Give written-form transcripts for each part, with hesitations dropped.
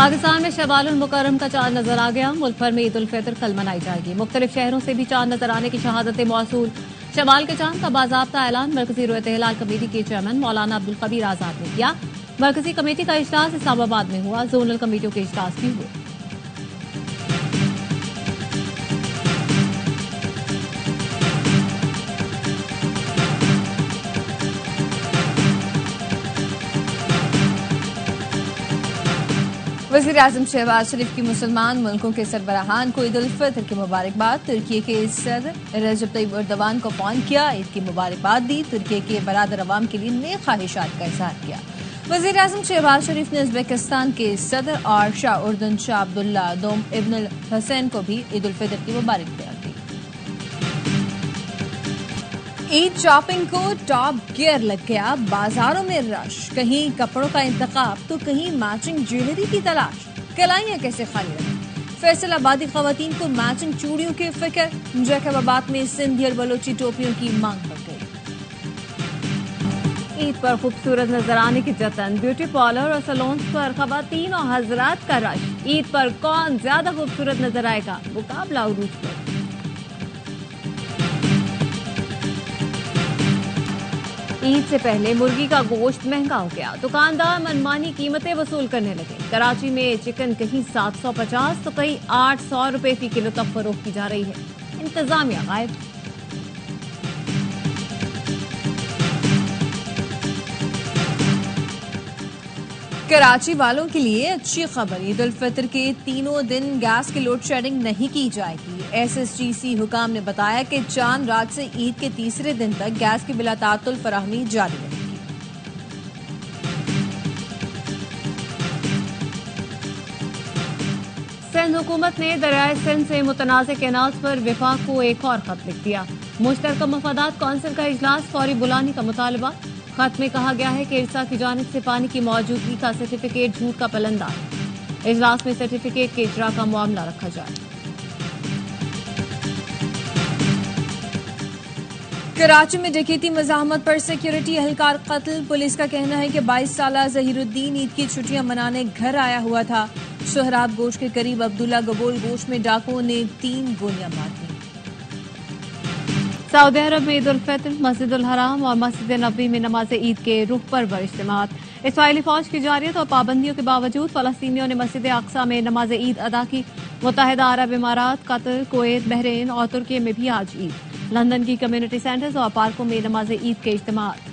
पाकिस्तान में शवालुल मुकर्रम का चांद नजर आ गया। मुल्क भर में ईद उल फितर कल मनाई जाएगी। मुख्तलिफ शहरों से भी चांद नजर आने की शहादतें मौसूल। शवाल के चांद का बाज़ाब्ता ऐलान मरकजी रोयत हिलाल कमेटी के चेयरमैन मौलाना अब्दुल कबीर आजाद ने किया। मरकजी कमेटी का इजलास इस्लामाबाद में हुआ। जोनल कमेटियों के इजलास भी हुए। वज़ीर आज़म शहबाज शरीफ की मुसलमान मुल्कों के सरबराहान को ईद उल फितर की मुबारकबाद। तुर्की के सदर रजब तैयब एर्दोगान को फोन किया, ईद की मुबारकबाद दी। तुर्की के बरादर अवाम के लिए नेक ख्वाहिशात का इजहार किया। वज़ीर आज़म शहबाज शरीफ ने उज़्बेकिस्तान के सदर और शाह उर्दुन शाह अब्दुल्ला दोम इब्न हसन को भी ईद उल फितर की मुबारकबाद दी। ईद शॉपिंग को टॉप गियर लग गया। बाजारों में रश, कहीं कपड़ों का इंतखाब तो कहीं मैचिंग ज्वेलरी की तलाश। कलाइयां कैसे खाली रही। फैसलाबादी खवातीन को मैचिंग चूड़ियों की फिक्र। जैकबाबाद में सिंधी और बलोची टोपियों की मांग बढ़ गई। ईद पर खूबसूरत नजर आने की जतन। ब्यूटी पार्लर और सैलून्स पर खवातीन और हजरात का रश। ईद पर कौन ज्यादा खूबसूरत नजर आएगा, मुकाबला उरूज पर। ईद से पहले मुर्गी का गोश्त महंगा हो गया। दुकानदार मनमानी कीमतें वसूल करने लगे। कराची में चिकन कहीं 750 तो कहीं 800 रुपए फी किलो तक फरोख्त की जा रही है। इंतजामिया गायब। कराची वालों के लिए अच्छी खबर। ईद उल फितर के तीनों दिन गैस की लोड शेडिंग नहीं की जाएगी। SSTC हुकाम ने बताया कि चांद रात से ईद के तीसरे दिन तक गैस की बिला तातुल फराहमी जारी रहेगी। सिंध हुकूमत ने दरियाए सिंध से मुतनाज़ कैनाल्स पर विफाक को एक और खत लिख दिया। मुश्तरका मफादात कौंसिल का इजलास फौरी बुलाने का मुतालबा। खत में कहा गया है कि इरसा की जानिब से पानी की मौजूदगी का सर्टिफिकेट झूठ का पलंदा है। इजलास में सर्टिफिकेट के इजरा का मामला रखा जाए। कराची में डकैती मज़ाहमत पर सिक्योरिटी एहलकार कत्ल। पुलिस का कहना है कि 22 साला ज़हीरुद्दीन ईद की छुट्टियां मनाने घर आया हुआ था। सोहराब गोश्त के करीब अब्दुल्ला गबोल गोश्त में डाकुओं ने 3 गोलियां मार दी। सऊदी अरब में ईद उल फितर, मस्जिद उल हराम और मस्जिद नबी में नमाज ईद के रुख पर इज्तिमात। इसराइली फौज की जारियत और पाबंदियों के बावजूद फलस्तीनियों ने मस्जिद अक्सा में नमाज ईद अदा की। मुत्तहिदा अरब इमारात, कतर, कुवैत, बहरीन और तुर्की में भी आज ईद। लंदन की कम्युनिटी सेंटर्स और पार्कों में नमाज ईद के इज्तिमात।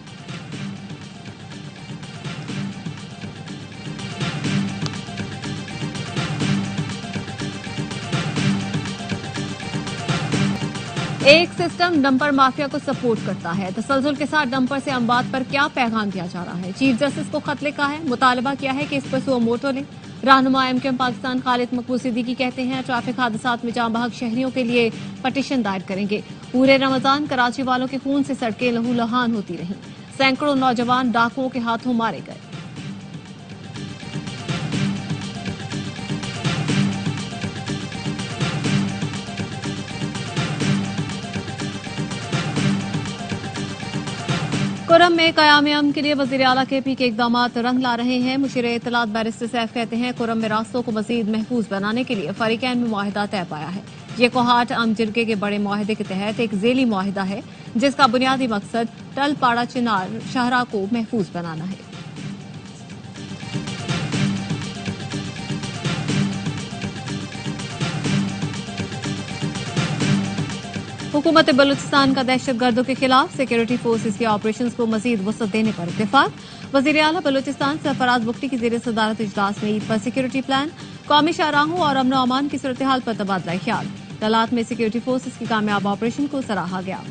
एक सिस्टम डंपर माफिया को सपोर्ट करता है। तसलजुल के साथ डंपर से अमवात पर क्या पैगाम दिया जा रहा है। चीफ जस्टिस को खत लिखा है। मुतालबा किया है कि इस पर सुओ मोटो लें। रहनुमा MKM पाकिस्तान खालिद मकबूल सिद्दीकी कहते हैं ट्रैफिक हादसात में जाँ बहक शहरियों के लिए पटिशन दायर करेंगे। पूरे रमजान कराची वालों के खून से सड़कें लहूलुहान होती रहीं। सैकड़ों नौजवान डाकुओं के हाथों मारे गए। कुरम में क़याम अमन के लिए वज़ीर आला KP के इक़दामात रंग ला रहे हैं। मुशीर इत्तलात बैरिस्टर सैफ कहते हैं कुरम में रास्तों को मज़ीद महफूज बनाने के लिए फरीकैन में मुआहिदा तय पाया है। ये कोहाट अम जिरगे के बड़े मुआहिदे के तहत एक ज़ेली मुआहिदा है जिसका बुनियादी मकसद टल पाड़ा चिनार शाहरा को महफूज बनाना है। हुकूमत बलूचिस्तान का दहशत गर्दों के खिलाफ सिक्योरिटी फोर्सेज के ऑपरेशंस को मजीद वसअत देने पर इत्तेफाक। वज़ीर आला बलूचिस्तान सरफराज बुख्ती की ज़ेर सदारत इजलास में ईद पर सिक्योरिटी प्लान, कौमी शाहराहों और अमन अमान की सूरत हाल पर तबादला ख्याल। तलात में सिक्योरिटी फोर्सेज की कामयाब ऑपरेशन को सराहा गया।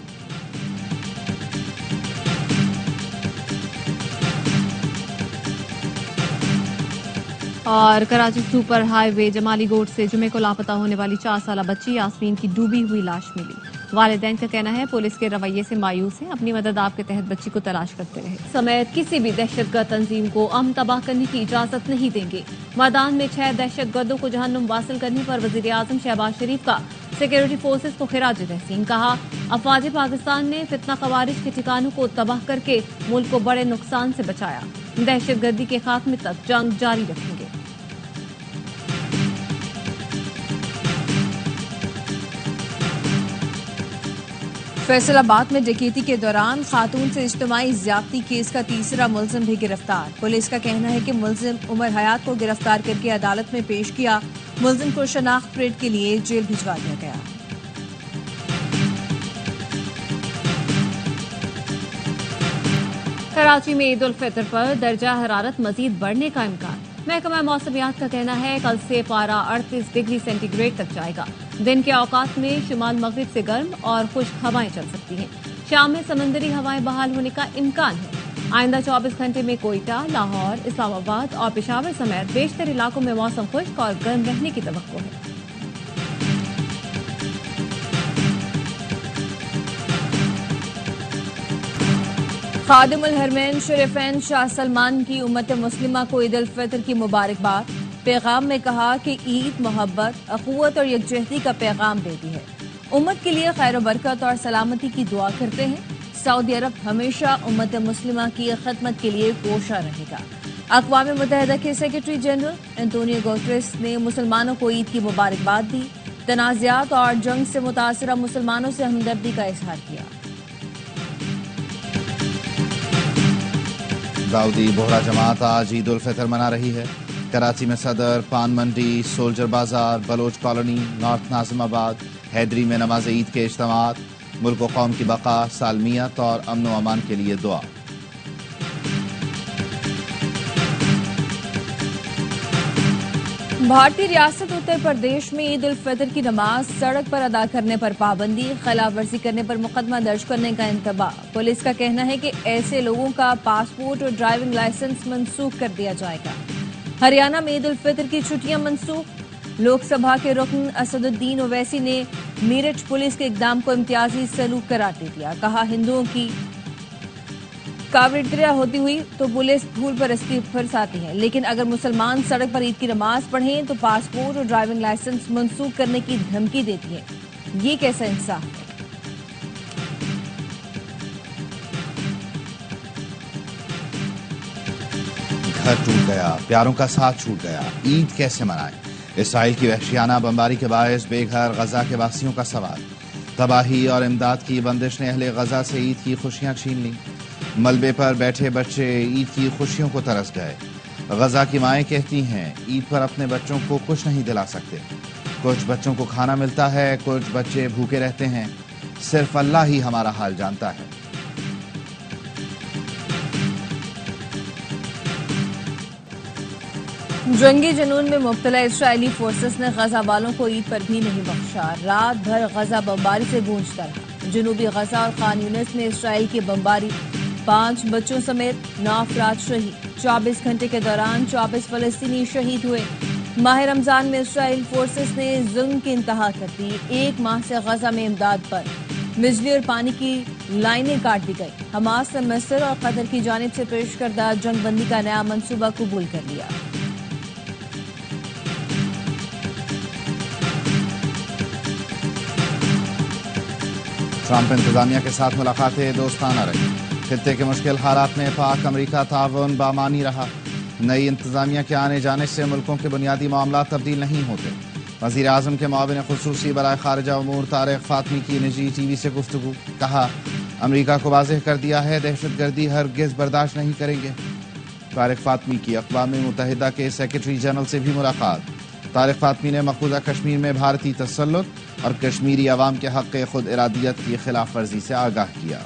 और कराची सुपर हाईवे जमाली गोट से जुमे को लापता होने वाली 4 साला बच्ची यास्मीन की डूबी हुई लाश मिली। वालिदैन का कहना है पुलिस के रवैये से मायूस है। अपनी मदद आप के तहत बच्ची को तलाश करते रहे। समेत किसी भी दहशतगर्द तंजीम को अमन तबाह करने की इजाजत नहीं देंगे। मैदान में 6 दहशतगर्दों को जहन्नुम वासिल करने पर वज़ीर आज़म शहबाज शरीफ का सिक्योरिटी फोर्सेज को खिराज तहसीन। कहा अफवाज पाकिस्तान ने फितना खवारिज के ठिकानों को तबाह करके मुल्क को बड़े नुकसान से बचाया। दहशतगर्दी के खात्मे तक जंग जारी रखेंगे। फैसल आबाद में डकैती के दौरान खातून से इज्तिमाई ज्यादती केस का तीसरा मुलजिम भी गिरफ्तार। पुलिस का कहना है कि मुलजिम उमर हयात को गिरफ्तार करके अदालत में पेश किया। मुलजिम को शनाख्त परेड के लिए जेल भिजवा दिया गया। कराची में ईद उल फितर पर दर्जा हरारत मजीद बढ़ने का इम्कान। महकमा मौसमियात का कहना है कल से पारा 38 डिग्री सेंटीग्रेड तक जाएगा। दिन के औकात में शुमाल मगरिब से गर्म और खुश्क हवाएं चल सकती हैं। शाम में समंदरी हवाएं बहाल होने का इम्कान है। आइंदा 24 घंटे में कोयटा, लाहौर, इस्लामाबाद और पेशावर समेत बेशतर इलाकों में मौसम खुश्क और गर्म रहने की तवक्को है। खादिमुल हरमैन शरीफैन शाह सलमान की उम्मत मुस्लिमा को ईद उल फितर की मुबारकबाद। पैगाम में कहा कि ईद मोहब्बत, अखुवत और यकजहती का पैगाम देती है। उम्मत के लिए खैर बरकत और सलामती की दुआ करते हैं। सऊदी अरब हमेशा उम्मत मुस्लिमा की खिदमत के लिए कोशा रहेगा। अक़वाम मुत्तहिदा के सेक्रेटरी जनरल एंटोनियो गुटेरेस ने मुसलमानों को ईद की मुबारकबाद दी। तनाज़ात और जंग से मुतासरा मुसलमानों से हमदर्दी का इजहार किया। दाऊदी बोहरा जमात आज ईद उल फितर मना रही है। कराची में Saddar, Pan Mandi, soldier Bazaar, Baloch Colony, North Nazimabad, Hyderi में नमाज ईद के इज्तिमात, मुल्क व कौम की बका, सालमियत और अमन व अमान के लिए दुआ। भारतीय रियासत उत्तर प्रदेश में ईद उल फितर की नमाज सड़क पर अदा करने पर पाबंदी, खिलाफ वर्जी करने पर मुकदमा दर्ज करने का इंतबाह। पुलिस का कहना है कि ऐसे लोगों का पासपोर्ट और ड्राइविंग लाइसेंस मनसूख कर दिया जाएगा। हरियाणा में ईद उल फितर की छुट्टियां मनसूख। लोकसभा के रुकन असदुद्दीन ओवैसी ने मेरठ पुलिस के इकदाम को इम्तियाजी सलूक करार दे दिया। कहा, हिंदुओं की कावड़िया होती हुई तो पुलिस धूल परस्ती फरसाती है, लेकिन अगर मुसलमान सड़क पर ईद की नमाज पढ़ें तो पासपोर्ट और ड्राइविंग लाइसेंस मनसूख करने की धमकी देती है। ये कैसा इंसाफ है? घर टूट गया, प्यारों का साथ छूट गया, ईद कैसे मनाएं? इसराइल की वहशियाना बमबारी के बायस बेघर गजा के वासियों का सवाल। तबाही और इमदाद की बंदिश ने अहले गजा से ईद की खुशियां छीन ली। मलबे पर बैठे बच्चे ईद की खुशियों को तरस गए। गजा की माएँ कहती हैं ईद पर अपने बच्चों को कुछ नहीं दिला सकते। कुछ बच्चों को खाना मिलता है, कुछ बच्चे भूखे रहते हैं। सिर्फ अल्लाह ही हमारा हाल जानता है। जंगी जुनून में मुब्तला इस्राइली फोर्सेस ने गजा वालों को ईद पर भी नहीं बख्शा। रात भर गजा बमबारी से गूंजता रहा। जनूबी गजा और खान यूनिस में इस्राइल की बमबारी, 5 बच्चों समेत 9 अफराद शहीद। 24 घंटे के दौरान 24 फलस्तीनी शहीद हुए। माह रमजान में इस्राइल फोर्सेस ने जुल्म की इंतहा कर दी। 1 माह से गजा में इमदाद पर बिजली और पानी की लाइनें काट दी गई। हमास ने मिस्र और कतर की जानिब से पेश करदा जंग बंदी का नया मंसूबा कबूल कर लिया। ट्रंप इंतजामिया के साथ मुलाकातें दोस्ताना रही। खित्ते के मुश्किल हालात में पाक अमरीका ताउन बामानी रहा। नई इंतजामिया के आने जाने से मुल्कों के बुनियादी मामला तब्दील नहीं होते। वज़ीर आज़म के मुआविन खुसूसी बराए खारिजा उमूर तारिक फातमी की निजी टीवी से गुफ्तगू। कहा, अमरीका को वाज़ेह कर दिया है दहशतगर्दी हरगिज़ बर्दाश्त नहीं करेंगे। तारिक फातमी की अक़वाम मुत्तहिदा के सेक्रेटरी जनरल से भी मुलाकात। तारिक फातमी ने मकबूजा कश्मीर में भारतीय तसल्लुत और कश्मीरी अवाम के हक़ खुद इरादियत की खिलाफ वर्जी से आगाह किया।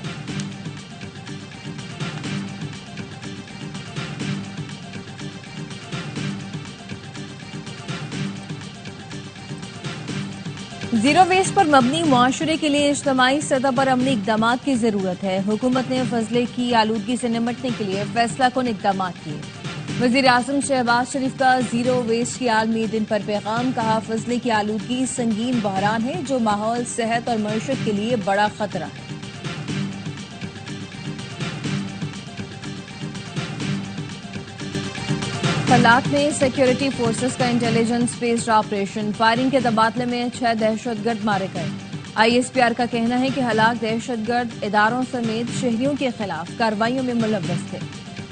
जीरो वेस्ट पर मबनी मुआशरे के लिए इज्तिमाई सतह पर अमली इकदाम की जरूरत है। हुकूमत ने फजले की आलूदगी से निमटने के लिए फैसला कुन इकदाम किए। वज़ीर आज़म शहबाज शरीफ का जीरो वेस्ट के आलमी दिन पर पैगाम। कहा, फजले की आलूदगी संगीन बहरान है जो माहौल, सेहत और मईशत के लिए बड़ा खतरा है। फलात में सिक्योरिटी फोर्सेस का इंटेलिजेंस बेस्ड ऑपरेशन। फायरिंग के तबादले में 6 दहशतगर्द मारे गए। ISPR का कहना है कि हलाक दहशतगर्द इदारों समेत शहरियों के खिलाफ कार्रवाइयों में मुलव्वस थे।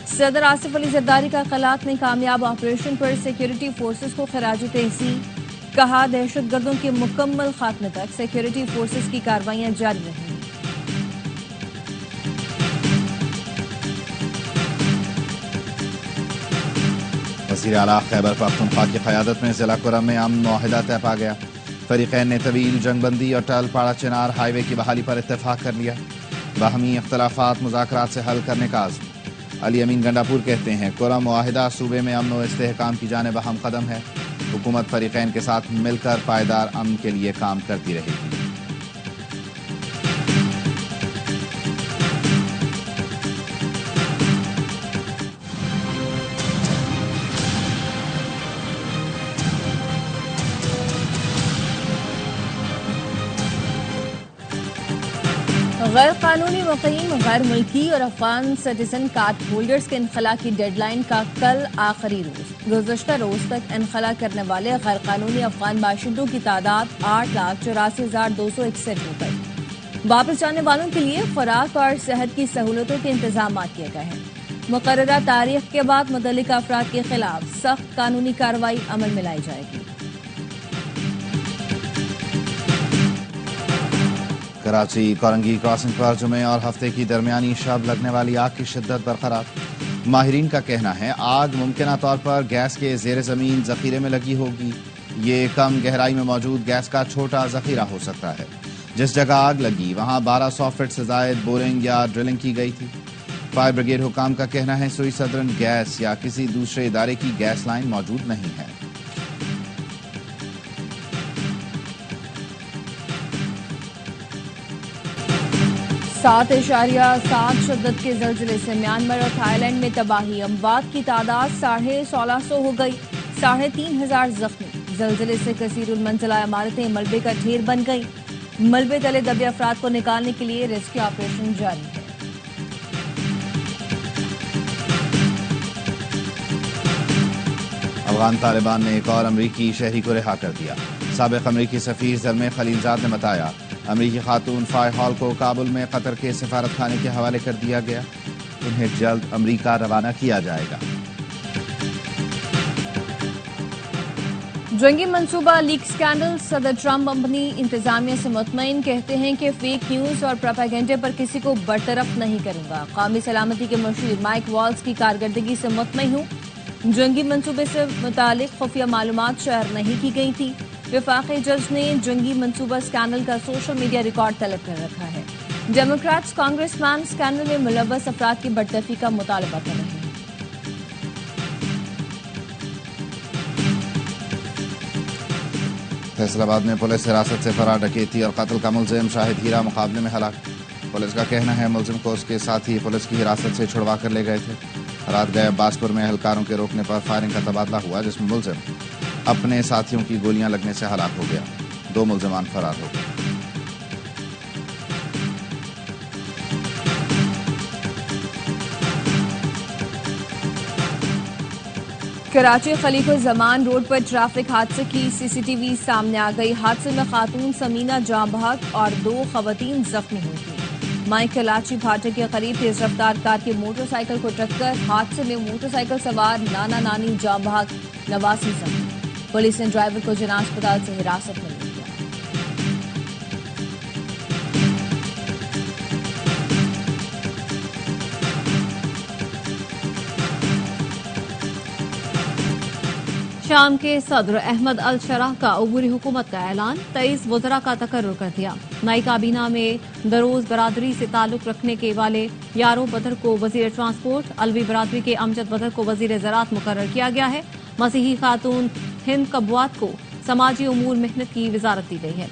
सदर आसिफ अली जरदारी का खलात में कामयाब ऑपरेशन पर सिक्योरिटी फोर्सेस को खराज तहसीन। कहा, दहशतगर्दों के मुकम्मल खात्मे तक सिक्योरिटी फोर्सेस की कार्रवाइयां जारी रहेंगी। وزیر اعلیٰ خیبر پختونخوا کی قیادت میں ضلع کرم میں امن معاہدہ طے پا گیا. فریقین نے طویل جنگ بندی اور ٹل پاڑا چنار ہائی وے کی بحالی پر اتفاق کر لیا. باہمی اختلافات مذاکرات سے حل کرنے کا عزم. علی امین گنڈاپور کہتے ہیں کرم معاہدہ صوبے میں امن و استحکام کی جانب اہم قدم ہے. حکومت فریقین کے ساتھ مل کر پائیدار امن کے لیے کام کرتی رہے گی. غیر قانونی مقیم غیر ملکی اور افغان سٹیزن کارڈ ہولڈرز کے انخلاء کی ڈیڈ لائن کا کل آخری روز. گزشتہ روز تک انخلاء کرنے والے غیر قانونی افغان باشندوں کی تعداد 8,84,261 ہو گئی. واپس جانے والوں کے لیے خوراک اور صحت کی سہولتوں کے انتظامات کیے گئے ہیں. مقررہ تاریخ کے بعد متعلقہ افراد کے خلاف سخت قانونی کارروائی عمل میں لائی جائے گی. کراچی کورنگی کراسنگ پر جمعے اور ہفتے کی درمیانی شب لگنے والی آگ کی شدت برقرار. ماہرین کا کہنا ہے آگ ممکنہ طور پر گیس کے زیر زمین ذخیرے میں لگی ہوگی. یہ کم گہرائی میں موجود گیس کا چھوٹا ذخیرہ ہو سکتا ہے. جس جگہ آگ لگی وہاں 1200 فٹ سے زائد بورنگ یا ڈرلنگ کی گئی تھی. فائر بریگیڈ حکام کا کہنا ہے سوئی سدرن گیس یا کسی دوسرے ادارے کی گیس لائن موجود نہیں ہے. سات 7.7 شدت کے زلزلے سے میانمار اور تھائی لینڈ میں تباہی. اموات کی تعداد 1650 ہو گئی. 3500 زخمی. زلزلے سے کثیر المنزلہ عمارتیں ملبے کا ڈھیر بن گئی. ملبے تلے دبے افراد کو نکالنے کے لیے ریسکیو آپریشن جاری ہے. افغان طالبان نے ایک اور امریکی شہری کو رہا کر دیا. سابق امریکی سفیر زلمے خلیلزاد نے بتایا امریکی خاتون فائی ہال کو کابل میں قطر کے سفارت خانے کے حوالے کر دیا گیا. انہیں جلد امریکہ روانہ کیا جائے گا. جنگی منصوبہ لیک سکینڈل. صدر ٹرمپ اپنی انتظامیہ سے مطمئن. کہتے ہیں کہ فیک نیوز اور پروپیگنڈے پر کسی کو برطرف نہیں کروں گا. قومی سلامتی کے مشیر مائک والز کی کارکردگی سے مطمئن ہوں. جنگی منصوبے سے متعلق خفیہ معلومات شیئر نہیں کی گئی تھی. وفاقی جج نے جنگی منصوبہ اسکینڈل کا سوشل میڈیا ریکارڈ طلب کر رکھا ہے. ڈیموکریٹس کانگریس مین اسکینڈل میں ملوث افراد کی برطرفی کا مطالبہ کر رہے ہیں. فیصل آباد میں پولیس حراست سے فرار ڈکیتی اور قتل کا ملزم شاہد ہیرا مقابلے میں ہلاک. پولیس کا کہنا ہے ملزم کو اس کے ساتھی پولیس کی حراست سے چھڑوا کر لے گئے تھے. رات گئے عباسپور میں اہلکاروں کے روکنے پر فائرنگ کا تبادلہ ہوا جس میں ملزم اپنے ساتھیوں کی گولیاں لگنے سے ہلاک ہو گیا. 2 ملزمان فرار ہو گئے. کراچی خلیفہ زمان روڈ پر ٹریفک حادثے کی CCTV سامنے آ گئی. حادثے میں خاتون سمینہ جاں بحق اور 2 خواتین زخمی ہوئی تھیں. مائک کلاچی بھاٹے کے قریب تیز رفتار کار کی موٹر سائیکل کو ٹکر. حادثے میں موٹر سائیکل سوار نانا نانی جاں بحق 89 زخمی. پولیس نے ڈرائیور کو جناح اسپتال سے حراست میں لے لیا. شام کے صدر احمد الشرح کا عبوری حکومت کا اعلان. 23 وزراء کا تقرر کر دیا. نئی کابینہ میں دروز برادری سے تعلق رکھنے کے والے یارو بدر کو وزیر ٹرانسپورٹ. علوی برادری کے امجد بدر کو وزیر زراعت مقرر کیا گیا ہے. مسیحی خاتون ہند کبوات کو سماجی امور محنت کی وزارت دی گئی ہے.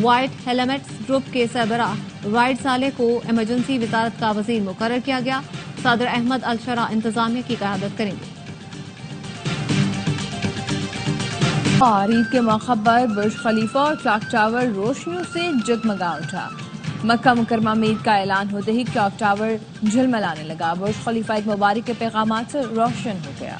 وائٹ ہیلمٹس گروپ کے سربراہ وائٹ صالح کو ایمرجنسی وزارت کا وزیر مقرر کیا گیا. صدر احمد الشرح انتظامیہ کی قیادت کریں گے. اور عید کے موقع پر برج خلیفہ اور کلاک ٹاور روشنیوں سے جگمگا اٹھا. مکہ مکرمہ میں عید کا اعلان ہوتے ہی کلاک ٹاور جھلملانے لگا. برج خلیفہ ایک مبارک کے پیغامات سے روشن ہو گیا.